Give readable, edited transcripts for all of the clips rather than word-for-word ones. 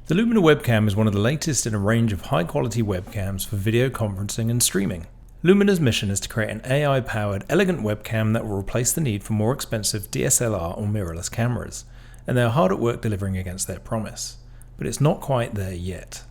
The Lumina Webcam is one of the latest in a range of high-quality webcams for video conferencing and streaming. Lumina's mission is to create an AI-powered, elegant webcam that will replace the need for more expensive DSLR or mirrorless cameras, and they are hard at work delivering against their promise. But it's not quite there yet.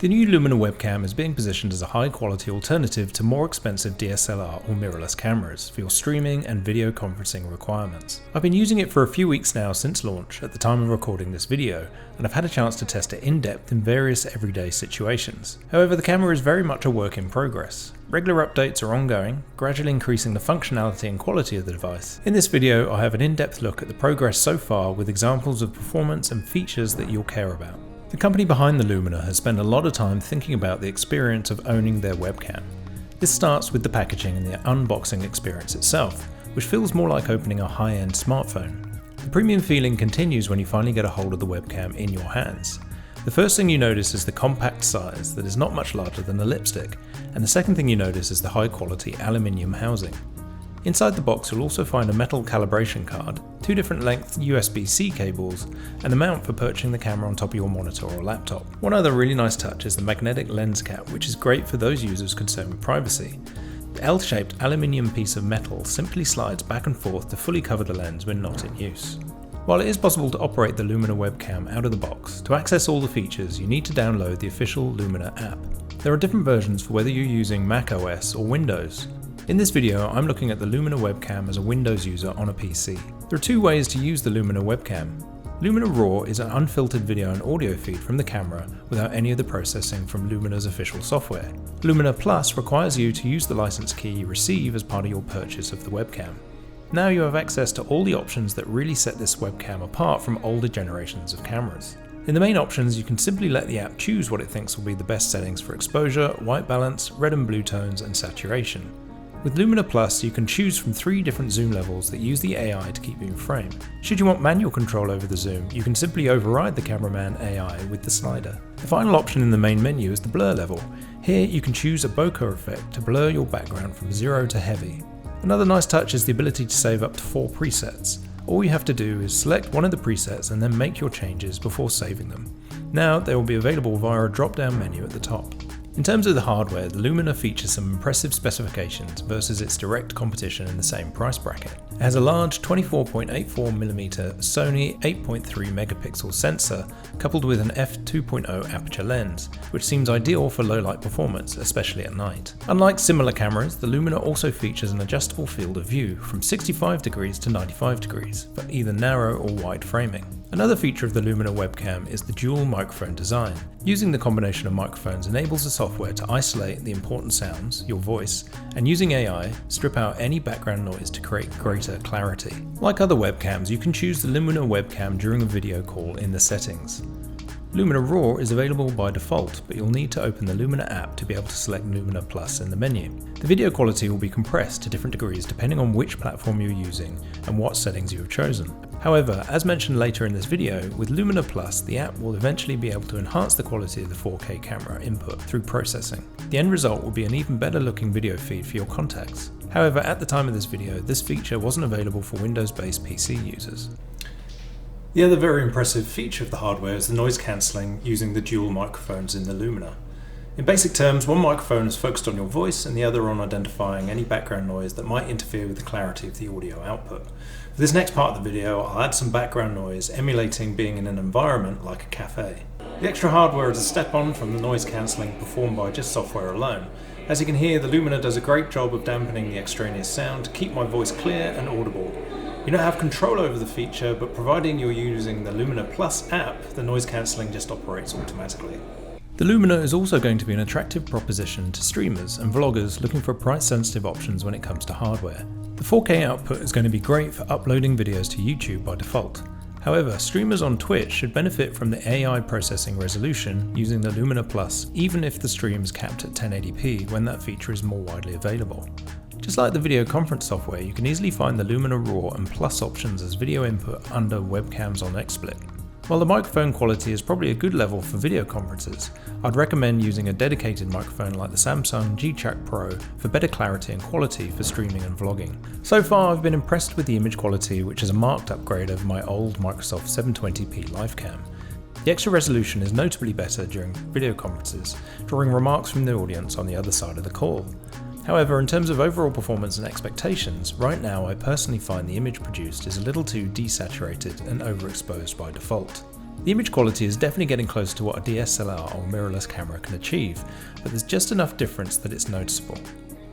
The new Lumina webcam is being positioned as a high-quality alternative to more expensive DSLR or mirrorless cameras for your streaming and video conferencing requirements. I've been using it for a few weeks now since launch at the time of recording this video, and I've had a chance to test it in depth in various everyday situations. However, the camera is very much a work in progress. Regular updates are ongoing, gradually increasing the functionality and quality of the device. In this video, I have an in-depth look at the progress so far with examples of performance and features that you'll care about. The company behind the Lumina has spent a lot of time thinking about the experience of owning their webcam. This starts with the packaging and the unboxing experience itself, which feels more like opening a high-end smartphone. The premium feeling continues when you finally get a hold of the webcam in your hands. The first thing you notice is the compact size that is not much larger than a lipstick, and the second thing you notice is the high-quality aluminium housing. Inside the box you'll also find a metal calibration card, 2 different length USB-C cables, and a mount for perching the camera on top of your monitor or laptop. One other really nice touch is the magnetic lens cap, which is great for those users concerned with privacy. The L-shaped aluminium piece of metal simply slides back and forth to fully cover the lens when not in use. While it is possible to operate the Lumina webcam out of the box, to access all the features you need to download the official Lumina app. There are different versions for whether you're using macOS or Windows. In this video, I'm looking at the Lumina webcam as a Windows user on a PC. There are 2 ways to use the Lumina webcam. Lumina RAW is an unfiltered video and audio feed from the camera without any of the processing from Lumina's official software. Lumina Plus requires you to use the license key you receive as part of your purchase of the webcam. Now you have access to all the options that really set this webcam apart from older generations of cameras. In the main options, you can simply let the app choose what it thinks will be the best settings for exposure, white balance, red and blue tones, and saturation. With Lumina Plus, you can choose from 3 different zoom levels that use the AI to keep you in frame. Should you want manual control over the zoom, you can simply override the cameraman AI with the slider. The final option in the main menu is the blur level. Here you can choose a bokeh effect to blur your background from 0 to heavy. Another nice touch is the ability to save up to 4 presets. All you have to do is select one of the presets and then make your changes before saving them. Now they will be available via a drop-down menu at the top. In terms of the hardware, the Lumina features some impressive specifications versus its direct competition in the same price bracket. It has a large 24.84mm Sony 8.3 megapixel sensor coupled with an f2.0 aperture lens, which seems ideal for low light performance, especially at night. Unlike similar cameras, the Lumina also features an adjustable field of view from 65 degrees to 95 degrees for either narrow or wide framing. Another feature of the Lumina webcam is the dual microphone design. Using the combination of microphones enables the software to isolate the important sounds, your voice, and using AI, strip out any background noise to create greater clarity. Like other webcams, you can choose the Lumina webcam during a video call in the settings. Lumina RAW is available by default, but you'll need to open the Lumina app to be able to select Lumina Plus in the menu. The video quality will be compressed to different degrees depending on which platform you're using and what settings you have chosen. However, as mentioned later in this video, with Lumina Plus, the app will eventually be able to enhance the quality of the 4K camera input through processing. The end result will be an even better looking video feed for your contacts. However, at the time of this video, this feature wasn't available for Windows-based PC users. The other very impressive feature of the hardware is the noise cancelling using the dual microphones in the Lumina. In basic terms, one microphone is focused on your voice and the other on identifying any background noise that might interfere with the clarity of the audio output. For this next part of the video, I'll add some background noise emulating being in an environment like a cafe. The extra hardware is a step on from the noise cancelling performed by just software alone. As you can hear, the Lumina does a great job of dampening the extraneous sound to keep my voice clear and audible. You don't have control over the feature, but providing you're using the Lumina Plus app, the noise cancelling just operates automatically. The Lumina is also going to be an attractive proposition to streamers and vloggers looking for price-sensitive options when it comes to hardware. The 4K output is going to be great for uploading videos to YouTube by default. However, streamers on Twitch should benefit from the AI processing resolution using the Lumina Plus, even if the stream is capped at 1080p when that feature is more widely available. Just like the video conference software, you can easily find the Lumina RAW and Plus options as video input under webcams on XSplit. While the microphone quality is probably a good level for video conferences, I'd recommend using a dedicated microphone like the Samsung G-Track Pro for better clarity and quality for streaming and vlogging. So far I've been impressed with the image quality, which is a marked upgrade over my old Microsoft 720p Livecam. The extra resolution is notably better during video conferences, drawing remarks from the audience on the other side of the call. However, in terms of overall performance and expectations, right now I personally find the image produced is a little too desaturated and overexposed by default. The image quality is definitely getting close to what a DSLR or mirrorless camera can achieve, but there's just enough difference that it's noticeable.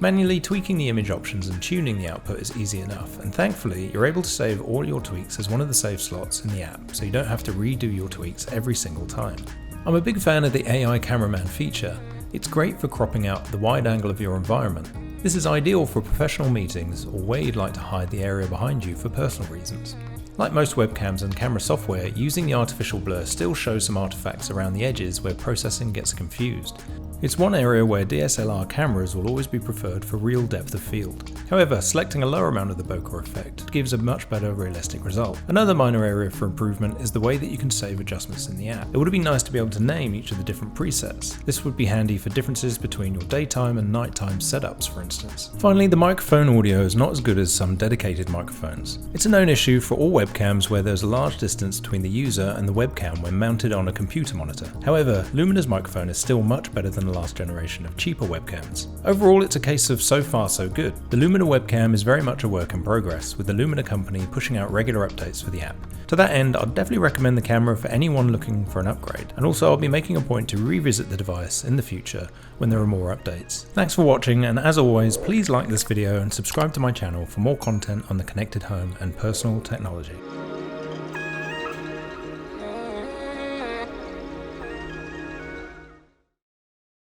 Manually tweaking the image options and tuning the output is easy enough, and thankfully you're able to save all your tweaks as one of the save slots in the app, so you don't have to redo your tweaks every single time. I'm a big fan of the AI cameraman feature. It's great for cropping out the wide angle of your environment. This is ideal for professional meetings or where you'd like to hide the area behind you for personal reasons. Like most webcams and camera software, using the artificial blur still shows some artifacts around the edges where processing gets confused. It's one area where DSLR cameras will always be preferred for real depth of field. However, selecting a lower amount of the bokeh effect gives a much better realistic result. Another minor area for improvement is the way that you can save adjustments in the app. It would have been nice to be able to name each of the different presets. This would be handy for differences between your daytime and nighttime setups, for instance. Finally, the microphone audio is not as good as some dedicated microphones. It's a known issue for all webcams where there's a large distance between the user and the webcam when mounted on a computer monitor. However, Lumina's microphone is still much better than the last generation of cheaper webcams. Overall, it's a case of so far so good. The Lumina Webcam is very much a work in progress, with the Lumina company pushing out regular updates for the app. To that end, I'd definitely recommend the camera for anyone looking for an upgrade, and also I'll be making a point to revisit the device in the future when there are more updates. Thanks for watching, and as always, please like this video and subscribe to my channel for more content on the connected home and personal technology.